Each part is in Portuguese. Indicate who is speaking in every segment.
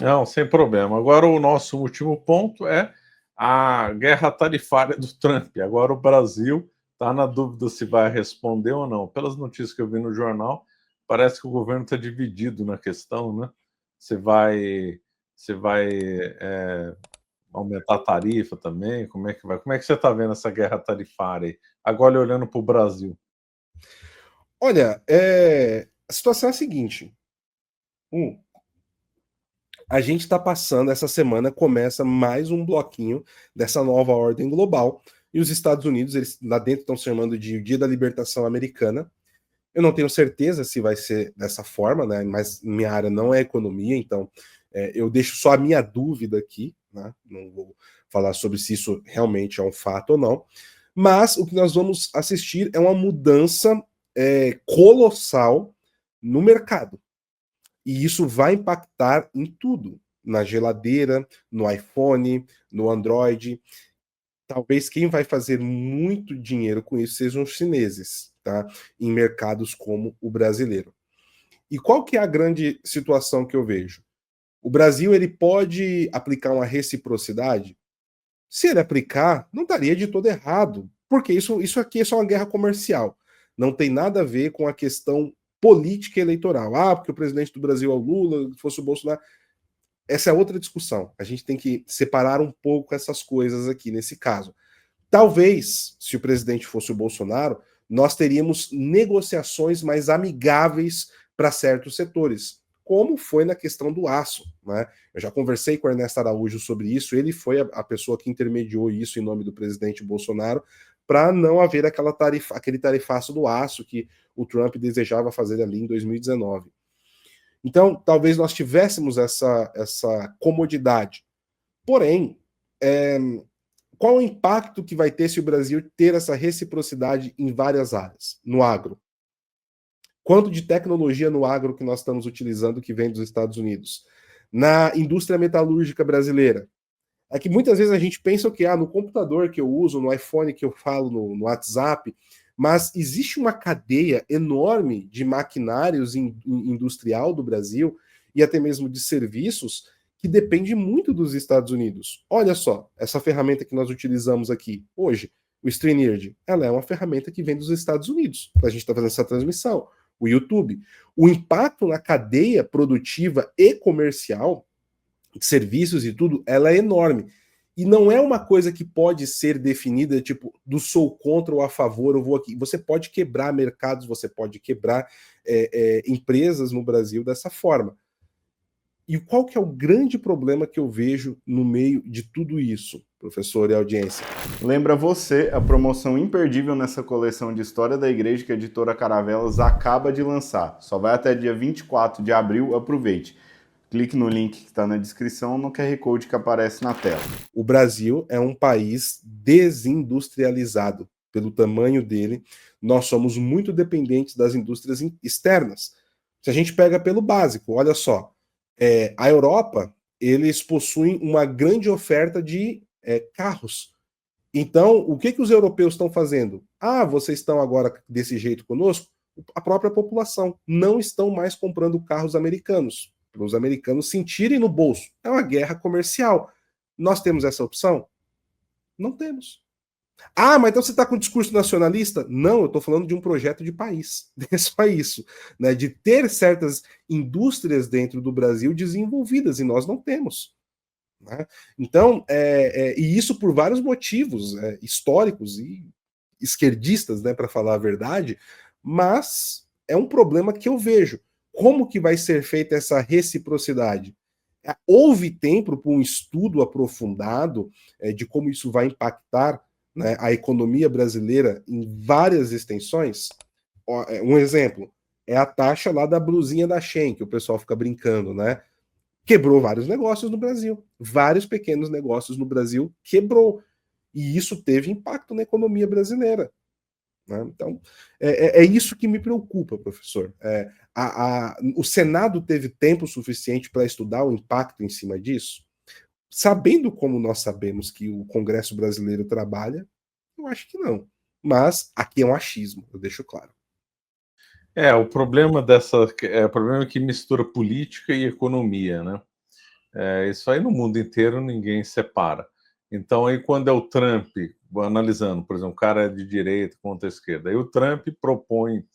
Speaker 1: Não, sem problema. Agora o nosso último ponto é a guerra tarifária do Trump. Agora o Brasil está na dúvida se vai responder ou não. Pelas notícias que eu vi no jornal, parece que o governo está dividido na questão, né? Se vai aumentar a tarifa também? Como é que vai? Como é que você está vendo essa guerra tarifária aí? Agora olhando para o Brasil.
Speaker 2: Olha, a situação é a seguinte. A gente está passando, essa semana começa mais um bloquinho dessa nova ordem global. E os Estados Unidos, eles lá dentro estão chamando de Dia da Libertação Americana. Eu não tenho certeza se vai ser dessa forma, né? Mas minha área não é economia, então eu deixo só a minha dúvida aqui, né? Não vou falar sobre se isso realmente é um fato ou não. Mas o que nós vamos assistir é uma mudança colossal no mercado. E isso vai impactar em tudo, na geladeira, no iPhone, no Android. Talvez quem vai fazer muito dinheiro com isso sejam os chineses, tá? Em mercados como o brasileiro. E qual que é a grande situação que eu vejo? O Brasil ele pode aplicar uma reciprocidade? Se ele aplicar, não estaria de todo errado, porque isso aqui é só uma guerra comercial. Não tem nada a ver com a questão política e eleitoral. Ah, porque o presidente do Brasil é o Lula, se fosse o Bolsonaro. Essa é outra discussão. A gente tem que separar um pouco essas coisas aqui nesse caso. Talvez, se o presidente fosse o Bolsonaro, nós teríamos negociações mais amigáveis para certos setores, como foi na questão do aço. Né? Eu já conversei com o Ernesto Araújo sobre isso, ele foi a pessoa que intermediou isso em nome do presidente Bolsonaro, para não haver aquele tarifaço do aço que o Trump desejava fazer ali em 2019. Então, talvez nós tivéssemos essa comodidade. Porém, qual o impacto que vai ter se o Brasil ter essa reciprocidade em várias áreas? No agro. Quanto de tecnologia no agro que nós estamos utilizando que vem dos Estados Unidos? Na indústria metalúrgica brasileira. É que muitas vezes a gente pensa que no computador que eu uso, no iPhone que eu falo, no WhatsApp, mas existe uma cadeia enorme de maquinários industrial do Brasil e até mesmo de serviços que depende muito dos Estados Unidos. Olha só, essa ferramenta que nós utilizamos aqui hoje, o StreamYard, ela é uma ferramenta que vem dos Estados Unidos. A gente está fazendo essa transmissão. O YouTube. O impacto na cadeia produtiva e comercial de serviços e tudo, ela é enorme. E não é uma coisa que pode ser definida, tipo, do sou contra ou a favor, eu vou aqui. Você pode quebrar mercados, você pode quebrar empresas no Brasil dessa forma. E qual que é o grande problema que eu vejo no meio de tudo isso, professor e audiência?
Speaker 3: Lembra você a promoção imperdível nessa coleção de História da Igreja que a editora Caravelas acaba de lançar. Só vai até dia 24 de abril, aproveite. Clique no link que está na descrição no QR Code que aparece na tela.
Speaker 2: O Brasil é um país desindustrializado. Pelo tamanho dele, nós somos muito dependentes das indústrias externas. Se a gente pega pelo básico, olha só, a Europa, eles possuem uma grande oferta de carros. Então, o que os europeus estão fazendo? Vocês estão agora desse jeito conosco? A própria população não estão mais comprando carros americanos, para os americanos sentirem no bolso. É uma guerra comercial. Nós temos essa opção? Não temos. Mas então você está com discurso nacionalista? Não, eu estou falando de um projeto de país. É só isso. Né? De ter certas indústrias dentro do Brasil desenvolvidas, e nós não temos. Né? Então, e isso por vários motivos históricos e esquerdistas, né, para falar a verdade, mas é um problema que eu vejo. Como que vai ser feita essa reciprocidade? Houve tempo para um estudo aprofundado de como isso vai impactar, né, a economia brasileira em várias extensões? Um exemplo é a taxa lá da blusinha da Shein, que o pessoal fica brincando, né? Quebrou vários negócios no Brasil. Vários pequenos negócios no Brasil quebrou. E isso teve impacto na economia brasileira. Né? Então, é isso que me preocupa, professor. O Senado teve tempo suficiente para estudar o impacto em cima disso? Sabendo como nós sabemos que o Congresso brasileiro trabalha, eu acho que não. Mas aqui é um achismo, eu deixo claro.
Speaker 1: O problema o problema é que mistura política e economia, né? Isso aí no mundo inteiro ninguém separa. Então aí quando é o Trump, analisando, por exemplo, o cara é de direita contra a esquerda, aí o Trump propõe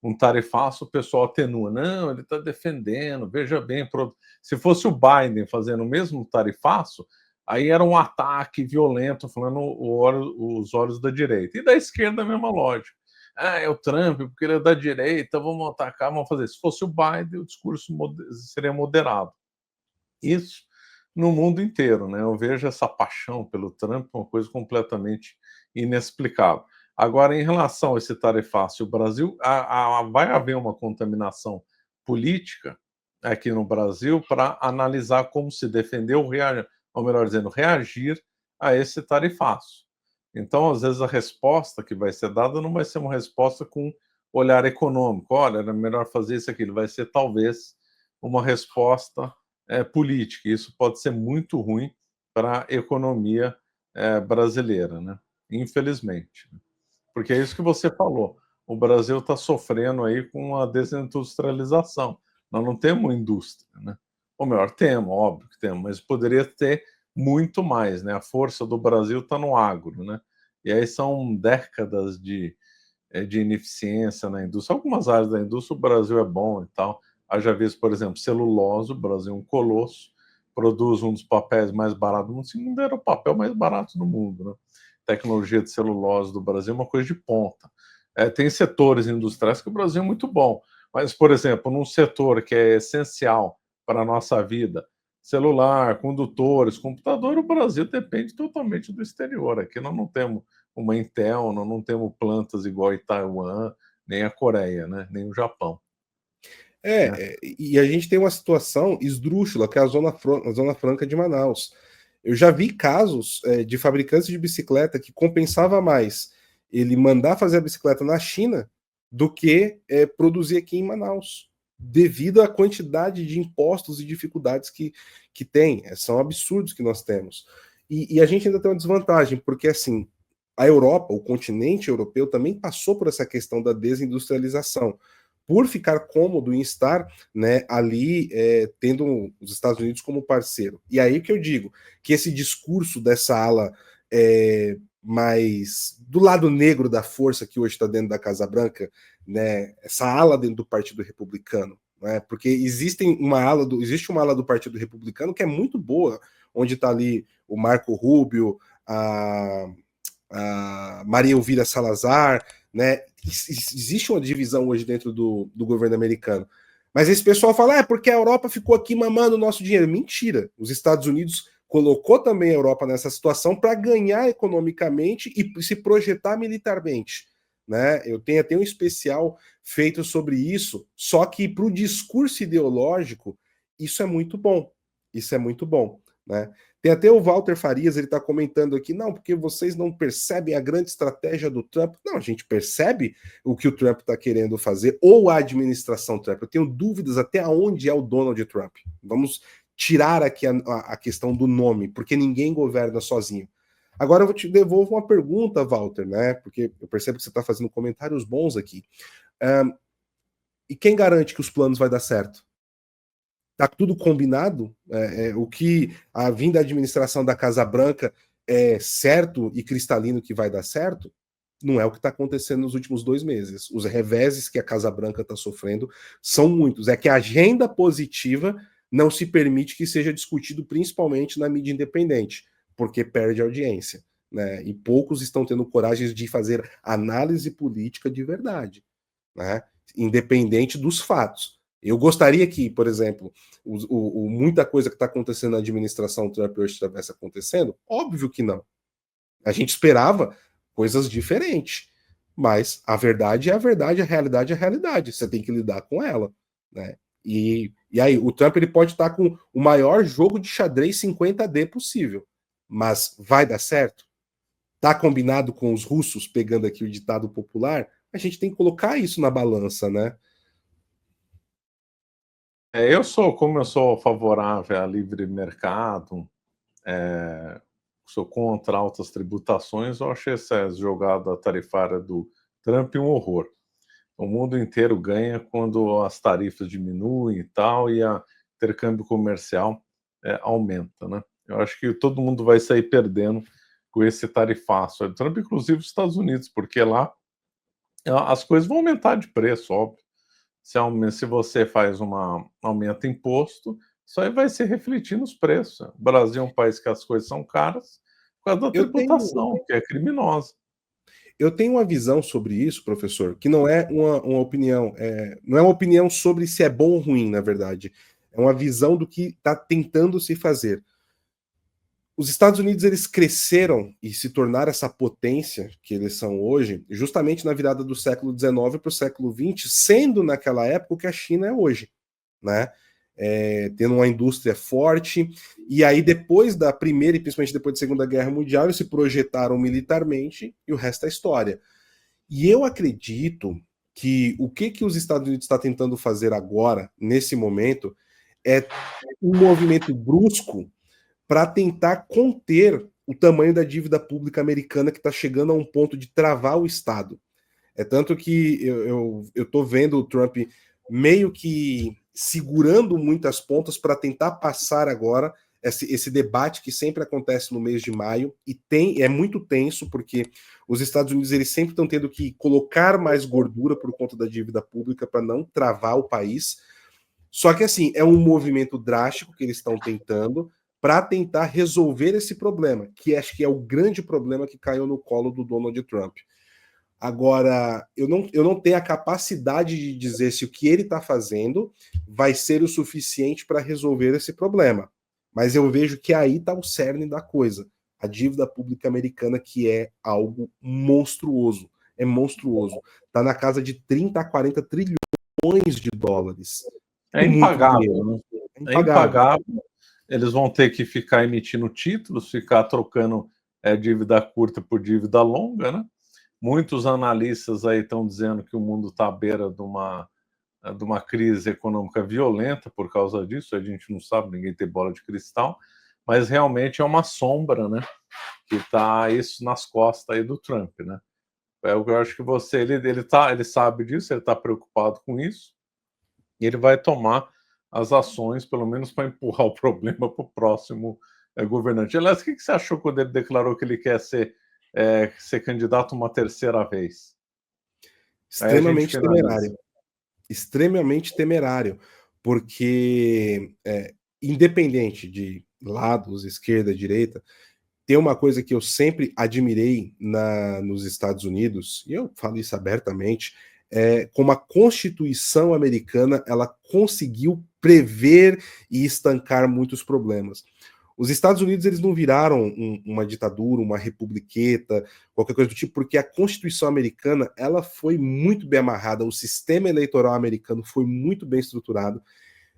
Speaker 1: um tarifaço, o pessoal atenua. Não, ele está defendendo, veja bem, se fosse o Biden fazendo o mesmo tarifaço, aí era um ataque violento, falando os olhos da direita. E da esquerda a mesma lógica. É o Trump, porque ele é da direita, vamos atacar, vamos fazer. Se fosse o Biden, o discurso seria moderado. Isso no mundo inteiro, né? Eu vejo essa paixão pelo Trump uma coisa completamente inexplicável. Agora, em relação a esse tarifaço, o Brasil vai haver uma contaminação política aqui no Brasil para analisar como se defender ou ou melhor dizendo, reagir a esse tarifaço. Então, às vezes, a resposta que vai ser dada não vai ser uma resposta com olhar econômico. Olha, era melhor fazer isso aqui. Vai ser talvez uma resposta política. Isso pode ser muito ruim para a economia brasileira, né? Infelizmente. Porque é isso que você falou. O Brasil está sofrendo aí com a desindustrialização. Nós não temos indústria, né? Ou melhor, temos, óbvio que temos, mas poderia ter muito mais, né? A força do Brasil está no agro, né? E aí são décadas de ineficiência na indústria. Algumas áreas da indústria o Brasil é bom e tal. Haja visto, por exemplo, celulose, o Brasil é um colosso, produz um dos papéis mais baratos do mundo, se não era o papel mais barato do mundo, né? Tecnologia de celulose do Brasil é uma coisa de ponta. Tem setores industriais que o Brasil é muito bom, mas, por exemplo, num setor que é essencial para a nossa vida, celular, condutores, computador, o Brasil depende totalmente do exterior. Aqui nós não temos uma Intel, nós não temos plantas igual em Taiwan, nem a Coreia, né? Nem o Japão.
Speaker 2: E a gente tem uma situação esdrúxula, que é a Zona Franca de Manaus. Eu já vi casos de fabricantes de bicicleta que compensava mais ele mandar fazer a bicicleta na China do que produzir aqui em Manaus, devido à quantidade de impostos e dificuldades que tem. São absurdos que nós temos. E a gente ainda tem uma desvantagem, porque assim, a Europa, o continente europeu, também passou por essa questão da desindustrialização, por ficar cômodo em estar, né, ali tendo os Estados Unidos como parceiro. E aí que eu digo que esse discurso dessa ala mais do lado negro da força que hoje está dentro da Casa Branca, né, essa ala dentro do Partido Republicano, né, porque existe uma ala do Partido Republicano que é muito boa, onde está ali o Marco Rubio, a Maria Elvira Salazar, né? Existe uma divisão hoje dentro do governo americano. Mas esse pessoal fala, porque a Europa ficou aqui mamando o nosso dinheiro. Mentira. Os Estados Unidos colocou também a Europa nessa situação para ganhar economicamente e se projetar militarmente. Né? Eu tenho até um especial feito sobre isso, só que para o discurso ideológico, isso é muito bom. Isso é muito bom. Né? Tem até o Walter Farias, ele está comentando aqui, não, porque vocês não percebem a grande estratégia do Trump. Não, a gente percebe o que o Trump está querendo fazer, ou a administração Trump. Eu tenho dúvidas até onde é o Donald Trump. Vamos tirar aqui a questão do nome, porque ninguém governa sozinho. Agora eu vou te devolver uma pergunta, Walter, né? Porque eu percebo que você está fazendo comentários bons aqui. E quem garante que os planos vai dar certo? Tá tudo combinado? O que a vinda da administração da Casa Branca é certo e cristalino que vai dar certo? Não é o que está acontecendo nos últimos 2 meses. Os reveses que a Casa Branca está sofrendo são muitos. É que a agenda positiva não se permite que seja discutido principalmente na mídia independente, porque perde audiência. Né? E poucos estão tendo coragem de fazer análise política de verdade, né? Independente dos fatos. Eu gostaria que, por exemplo, muita coisa que está acontecendo na administração Trump hoje estivesse acontecendo? Óbvio que não. A gente esperava coisas diferentes. Mas a verdade é a verdade, a realidade é a realidade. Você tem que lidar com ela. Né? E aí, o Trump ele pode estar com o maior jogo de xadrez 50D possível. Mas vai dar certo? Está combinado com os russos, pegando aqui o ditado popular? A gente tem que colocar isso na balança, né?
Speaker 1: Como eu sou favorável a livre mercado, sou contra altas tributações, eu achei essa jogada tarifária do Trump um horror. O mundo inteiro ganha quando as tarifas diminuem e tal, e o intercâmbio comercial aumenta, né? Eu acho que todo mundo vai sair perdendo com esse tarifaço do Trump, inclusive os Estados Unidos, porque lá as coisas vão aumentar de preço, óbvio. Se você faz aumenta imposto, isso aí vai se refletir nos preços. O Brasil é um país que as coisas são caras por causa da tributação, que é criminosa.
Speaker 2: Eu tenho uma visão sobre isso, professor, que não é uma opinião, não é uma opinião sobre se é bom ou ruim, na verdade. É uma visão do que está tentando se fazer. Os Estados Unidos, eles cresceram e se tornaram essa potência que eles são hoje, justamente na virada do século XIX para o século XX, sendo naquela época o que a China é hoje, né? Tendo uma indústria forte, e aí depois da Primeira e principalmente depois da Segunda Guerra Mundial, eles se projetaram militarmente e o resto é história. E eu acredito que o que os Estados Unidos está tentando fazer agora, nesse momento, é um movimento brusco para tentar conter o tamanho da dívida pública americana que está chegando a um ponto de travar o Estado. É tanto que eu estou vendo o Trump meio que segurando muitas pontas para tentar passar agora esse debate que sempre acontece no mês de maio e é muito tenso porque os Estados Unidos eles sempre estão tendo que colocar mais gordura por conta da dívida pública para não travar o país. Só que assim é um movimento drástico que eles estão tentando para tentar resolver esse problema, que acho que é o grande problema que caiu no colo do Donald Trump. Agora, eu não tenho a capacidade de dizer se o que ele está fazendo vai ser o suficiente para resolver esse problema. Mas eu vejo que aí está o cerne da coisa. A dívida pública americana, que é algo monstruoso. É monstruoso. Está na casa de 30 a 40 trilhões de dólares.
Speaker 1: É impagável, né? É impagável. Eles vão ter que ficar emitindo títulos, ficar trocando dívida curta por dívida longa, né? Muitos analistas aí estão dizendo que o mundo está à beira de uma crise econômica violenta por causa disso. A gente não sabe, ninguém tem bola de cristal, mas realmente é uma sombra, né? Que está isso nas costas aí do Trump, né? Eu acho que ele sabe disso, ele está preocupado com isso, e ele vai tomar as ações, pelo menos para empurrar o problema para o próximo governante. Aliás, o que você achou quando ele declarou que ele quer ser candidato uma terceira vez?
Speaker 2: Extremamente temerário. Extremamente temerário, porque independente de lados, esquerda, direita, tem uma coisa que eu sempre admirei nos Estados Unidos, e eu falo isso abertamente, como a Constituição americana ela conseguiu prever e estancar muitos problemas. Os Estados Unidos eles não viraram uma ditadura, uma republiqueta, qualquer coisa do tipo, porque a Constituição americana ela foi muito bem amarrada, o sistema eleitoral americano foi muito bem estruturado.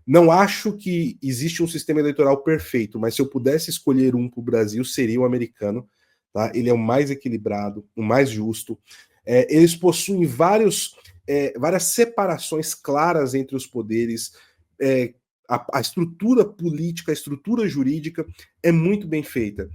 Speaker 2: Não acho que existe um sistema eleitoral perfeito, mas se eu pudesse escolher um para o Brasil, seria o americano. Tá? Ele é o mais equilibrado, o mais justo. Eles possuem várias separações claras entre os poderes. A estrutura política, a estrutura jurídica é muito bem feita.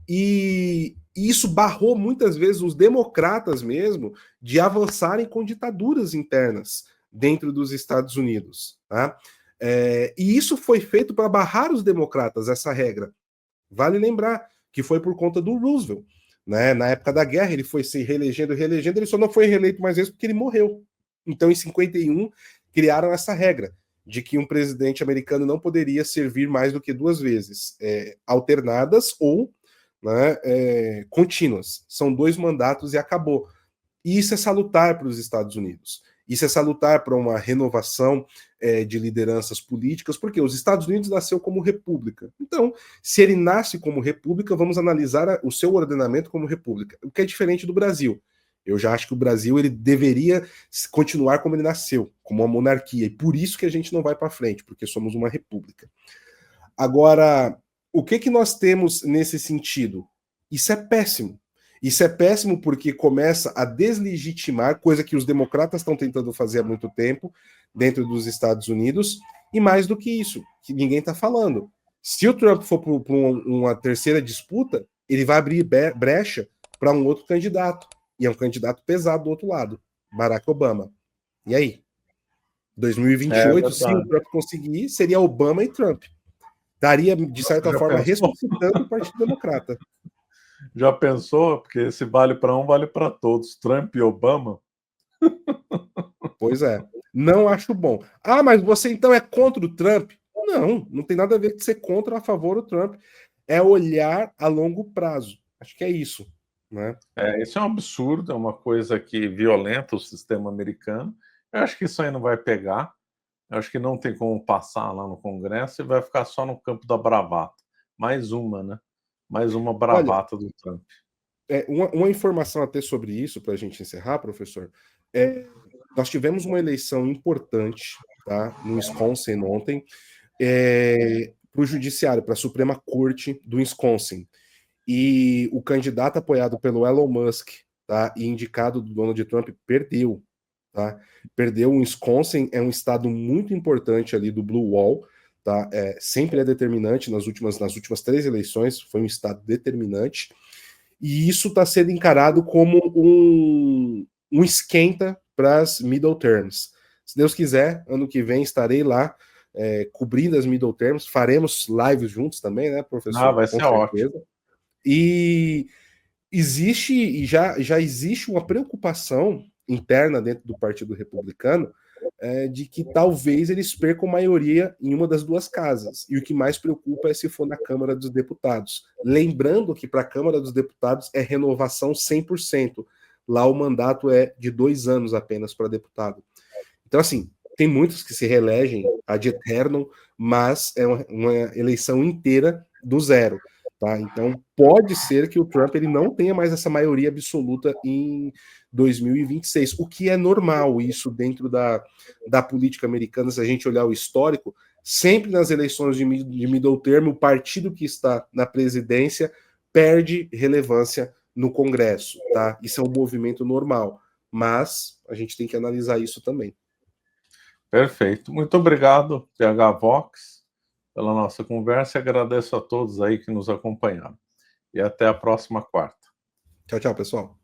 Speaker 2: E isso barrou muitas vezes os democratas mesmo de avançarem com ditaduras internas dentro dos Estados Unidos. Tá? E isso foi feito para barrar os democratas, essa regra. Vale lembrar que foi por conta do Roosevelt. Né? Na época da guerra, ele foi se reelegendo, ele só não foi reeleito mais vezes porque ele morreu. Então, em 51, criaram essa regra de que um presidente americano não poderia servir mais do que 2 vezes, alternadas ou contínuas. São 2 mandatos e acabou. E isso é salutar para os Estados Unidos. Isso é salutar para uma renovação de lideranças políticas, porque os Estados Unidos nasceu como república. Então, se ele nasce como república, vamos analisar o seu ordenamento como república, o que é diferente do Brasil. Eu já acho que o Brasil ele deveria continuar como ele nasceu, como uma monarquia, e por isso que a gente não vai para frente, porque somos uma república. Agora, o que nós temos nesse sentido? Isso é péssimo. Isso é péssimo porque começa a deslegitimar, coisa que os democratas estão tentando fazer há muito tempo dentro dos Estados Unidos, e mais do que isso, que ninguém está falando. Se o Trump for para uma terceira disputa, ele vai abrir brecha para um outro candidato, e é um candidato pesado do outro lado, Barack Obama. E aí? 2028, se o Trump conseguir, seria Obama e Trump. estaria, de certa
Speaker 1: Já
Speaker 2: forma,
Speaker 1: pensou?
Speaker 2: ressuscitando o Partido Democrata.
Speaker 1: Já pensou? Porque se vale para um, vale para todos. Trump e Obama.
Speaker 2: Pois é. Não acho bom. Ah, mas você então é contra o Trump? Não, não tem nada a ver com ser contra ou a favor do Trump. É olhar a longo prazo. Acho que é isso, né?
Speaker 1: Isso é um absurdo, é uma coisa que violenta o sistema americano. Eu acho que isso aí não vai pegar. Eu acho que não tem como passar lá no Congresso e vai ficar só no campo da bravata. Mais uma, né? Mais uma
Speaker 2: Olha,
Speaker 1: bravata do Trump.
Speaker 2: uma informação até sobre isso, para a gente encerrar, professor. Nós tivemos uma eleição importante, tá, no Wisconsin ontem, para o Judiciário, para a Suprema Corte do Wisconsin. E o candidato apoiado pelo Elon Musk, tá, e indicado do Donald Trump, perdeu. Tá? Perdeu. O Wisconsin é um estado muito importante ali do Blue Wall, tá? Sempre é determinante nas últimas 3 eleições, foi um estado determinante. E isso está sendo encarado como um esquenta para as middle terms. Se Deus quiser, ano que vem estarei lá cobrindo as middle terms, faremos lives juntos também, né, professor?
Speaker 1: Vai ser ótimo.
Speaker 2: E já existe uma preocupação interna dentro do Partido Republicano de que talvez eles percam maioria em uma das 2 casas. E o que mais preocupa é se for na Câmara dos Deputados. Lembrando que para a Câmara dos Deputados é renovação 100%. Lá o mandato é de 2 anos apenas para deputado. Então, assim, tem muitos que se reelegem ad eternum, mas é uma eleição inteira do zero. Tá? Então, pode ser que o Trump ele não tenha mais essa maioria absoluta em 2026, o que é normal isso dentro da política americana. Se a gente olhar o histórico, sempre nas eleições de middle term, o partido que está na presidência perde relevância no Congresso. Tá? Isso é um movimento normal, mas a gente tem que analisar isso também.
Speaker 1: Perfeito. Muito obrigado, PH Vox, pela nossa conversa e agradeço a todos aí que nos acompanharam. E até a próxima quarta.
Speaker 2: Tchau, tchau, pessoal.